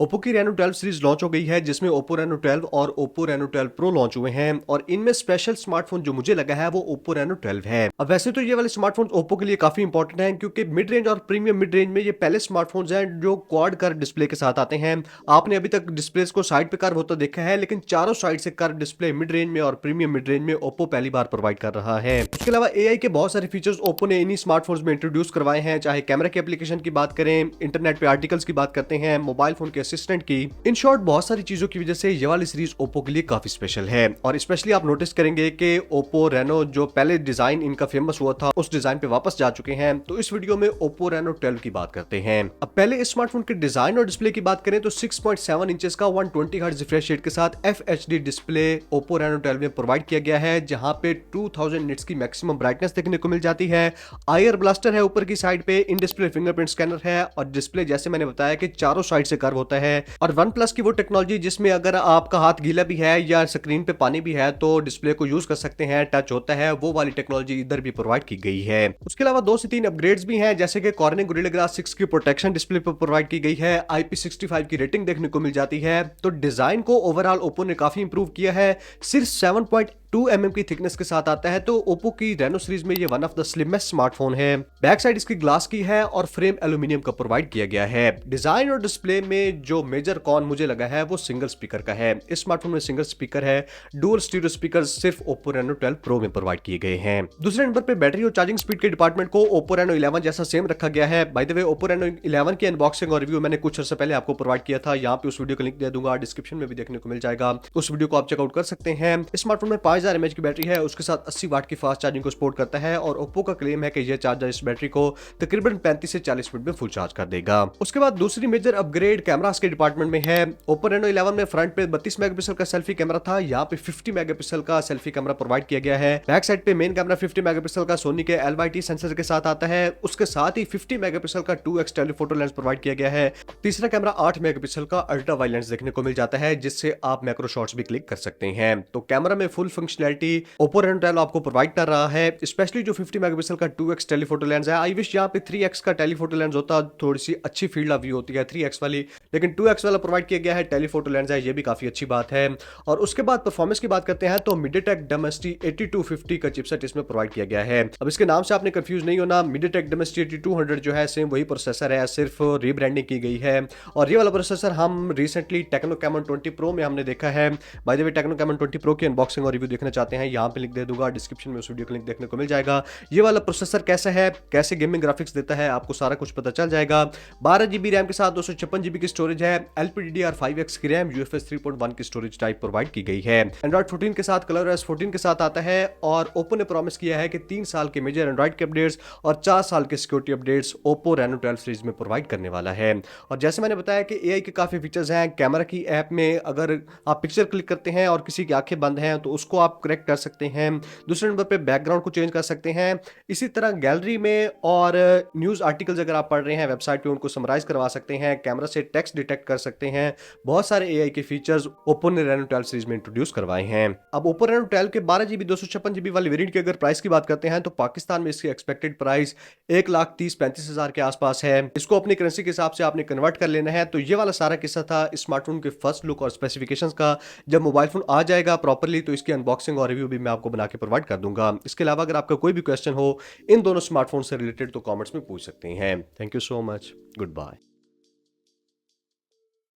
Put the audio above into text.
Oppo की Reno 12 series launch हो गई है जिसमें Oppo Reno 12 और Oppo Reno 12 Pro लॉन्च हुए हैं और इनमें स्पेशल स्मार्टफोन जो मुझे लगा है वो Oppo Reno 12 है। अब वैसे तो ये वाले स्मार्टफोन Oppo के लिए काफी इंपॉर्टेंट हैं क्योंकि मिड रेंज और प्रीमियम मिड रेंज में ये पहले स्मार्टफोन्स हैं जो क्वाड कर्व डिस्प्ले के साथ आते हैं। आपने अभी तक डिस्प्लेस को साइड पे कर्व होता देखा है, लेकिन चारों साइड से कर्व डिस्प्ले मिड रेंज में और प्रीमियम मिड रेंज में Oppo पहली बार प्रोवाइड कर रहा है। उसके अलावा AI के बहुत सारे फीचर्स Oppo ने इन्हीं स्मार्टफोन्स में इंट्रोड्यूस करवाए हैं, चाहे कैमरा की एप्लीकेशन की बात करें, इंटरनेट पे आर्टिकल्स की बात करते हैं, मोबाइल फोन के असिस्टेंट की। इन शॉर्ट बहुत सारी चीजों की वजह से ये वाली सीरीज ओप्पो के लिए काफी स्पेशल है और स्पेशली आप नोटिस करेंगे कि ओप्पो रेनो जो पहले डिजाइन इनका फेमस हुआ था उस डिजाइन पे वापस जा चुके हैं। तो इस वीडियो में ओप्पो रेनो 12 की बात करते हैं। अब पहले इस स्मार्टफोन के डिजाइन और डिस्प्ले की बात करें तो 6.7 इंचेस का 120 हर्ट्ज रिफ्रेश रेट के साथ FHD डिस्प्ले ओप्पो रेनो 12 में प्रोवाइड किया गया है, जहां पे 2000 निट्स की मैक्सिमम ब्राइटनेस देखने को मिल जाती है। आईआर ब्लास्टर है ऊपर की साइड पे, इन डिस्प्ले फिंगरप्रिंट स्कैनर है और डिस्प्ले जैसे मैंने बताया कि चारों साइड से कर्व होता है। और वन प्लस की वो टेक्नोलॉजी जिसमें अगर आपका हाथ गीला भी है या स्क्रीन पे पानी भी है तो डिस्प्ले को यूज कर सकते हैं, टच होता है, वो वाली टेक्नोलॉजी इधर भी प्रोवाइड की गई है। उसके अलावा 2 से 3 अपग्रेड्स भी हैं, जैसे कि कॉर्निंग गोरिल्ला ग्लास 6 की प्रोटेक्शन डिस्प्ले पर प्रोवाइड की गई है, IP65 की रेटिंग देखने को मिल जाती है। तो डिजाइन को ओवरऑल ओप्पो ने काफी इंप्रूव किया है। सिर्फ 7.2 mm की थिकनेस के साथ आता है, तो ओप्पो की रेनो सीरीज में ये one of the slimmest smartphone है। बैक साइड इसकी ग्लास की है और फ्रेम एल्यूमिनियम का प्रोवाइड किया गया है। डिजाइन और डिस्प्ले में जो मेजर कॉन मुझे लगा है वो सिंगल स्पीकर का है। इस स्मार्टफोन में सिंगल स्पीकर है, डुअल स्टीरियो स्पीकर सिर्फ Oppo Reno 12 Pro में प्रोवाइड किए गए हैं। दूसरे नंबर पे बैटरी और चार्जिंग स्पीड के डिपार्टमेंट को Oppo Reno 11 जैसा सेम रखा गया है। By the way Oppo Reno 11 की अनबॉक्सिंग और रिव्यू मैंने कुछ अर्से पहले आपको प्रोवाइड किया था, यहाँ पे उस वीडियो का लिंक दे दूंगा, डिस्क्रिप्शन में भी देखने को मिल जाएगा, उस वीडियो को आप चेकआउट कर सकते हैं। इस स्मार्टफोन में 5000 mAh की बैटरी है, उसके साथ 80 वाट की फास्ट चार्जिंग को सपोर्ट करता है और Oppo का क्लेम है कि यह चार्जर इस बैटरी को तकरीबन 35 से 40 मिनट में फुल चार्ज कर देगा। उसके बाद दूसरी मेजर अपग्रेड कैमरास के डिपार्टमेंट में है। Oppo Reno 11 में फ्रंट पे 32 मेगापिक्सल का सेल्फी कैमरा था, यहाँ पे 50 मेगापिक्सल का सेल्फी कैमरा प्रोवाइड किया गया है। बैक साइड पे मेन कैमरा 50 मेगापिक्सल का सोनी के LYT सेंसर के साथ आता है, उसके साथ ही 50 मेगापिक्सल का 2x टेलीफोटो लेंस प्रोवाइड किया गया है। तीसरा कैमरा 8 मेगापिक्सल का अल्ट्रा वाइड लेंस देखने को मिल जाता है, जिससे आप मैक्रो शॉट्स भी क्लिक कर सकते हैं। तो कैमरा में फुल फंक्शनैलिटी Oppo Reno 12 आपको प्रोवाइड कर रहा है, स्पेशली जो 50 मेगापिक्सल का 2x टेलीफोटो लेंस है। आई विश यहाँ पे 3x का टेलीफोटो लेंस होता, थोड़ी सी अच्छी फील्ड ऑफ व्यू होती है 3x वाली, लेकिन 2x वाला प्रोवाइड किया गया है, टेलीफोटो लेंस है, ये भी काफी अच्छी बात है। और उसके बाद परफॉर्मेंस की बात करते हैं तो MediaTek Dimensity 8250 का चिपसेट इसमें प्रोवाइड किया गया है। अब इसके नाम से आपने कंफ्यूज नहीं होना, MediaTek Dimensity 8200 जो है सेम वही प्रोसेसर है, सिर्फ रीब्रांडिंग की गई है। और ये वाला प्रोसेसर हम रिसेंटली Tecno Camon 20 Pro में हमने देखा है। By the way Tecno Camon 20 Pro की अनबॉक्सिंग और रिव्यू देखना चाहते हैं, यहाँ पे लिंक दे दूंगा, डिस्क्रिप्शन में उस वीडियो का लिंक देखने को मिल जाएगा। ये वाला प्रोसेसर कैसा है, कैसे गेमिंग ग्राफिक्स देता है, आपको सारा कुछ पता चल जाएगा। 12GB रैम के साथ 256GB की स्टोरेज है, LPDDR5X की रैम, UFS 3.1 की स्टोरेज टाइप प्रोवाइड की गई है। एंड्रॉइड 14 के साथ ColorOS 14 के साथ आता है और ओप्पो ने प्रॉमिस किया है कि 3 साल के मेजर एंड्रॉइड के अपडेट्स और 4 साल के security updates Oppo Reno 12 series में प्रोवाइड करने वाला है। और जैसे मैंने बताया कि AI के काफी फीचर्स हैं। कैमरा की ऐप में अगर आप पिक्चर क्लिक करते हैं और किसी की आंखें बंद हैं तो उसको आप करेक्ट कर सकते हैं। दूसरे नंबर पे बैकग्राउंड को चेंज कर सकते हैं। इसी तरह गैलरी में और न्यूज आर्टिकल्स अगर आप पढ़ रहे हैं वेबसाइट पे उनको समराइज करवा सकते हैं, कैमरा से टेक्स्ट डिटेक्ट कर सकते हैं। बहुत सारे AI के फीचर्स Oppo ने Reno 12 सीरीज में इंट्रोड्यूस करवाए हैं। अब Oppo Reno 12 के 12GB 256GB वाले वेरिएंट की अगर प्राइस की बात करते हैं तो पाकिस्तान में इसकी एक्सपेक्टेड प्राइस 1,30,35,000 के आसपास है। इसको अपनी करेंसी के हिसाब से आपने कन्वर्ट कर लेना है। तो ये वाला सारा किस्सा था स्मार्टफोन के फर्स्ट लुक और स्पेसिफिकेशंस का। जब मोबाइल फोन आ जाएगा प्रॉपर्ली तो इसकी अनबॉक्सिंग और रिव्यू भी मैं आपको बना के प्रोवाइड कर दूंगा। इसके अलावा अगर आपका कोई भी क्वेश्चन हो इन दोनों स्मार्टफोन से रिलेटेड तो कमेंट्स में पूछ सकते हैं। Thank you so much, good bye.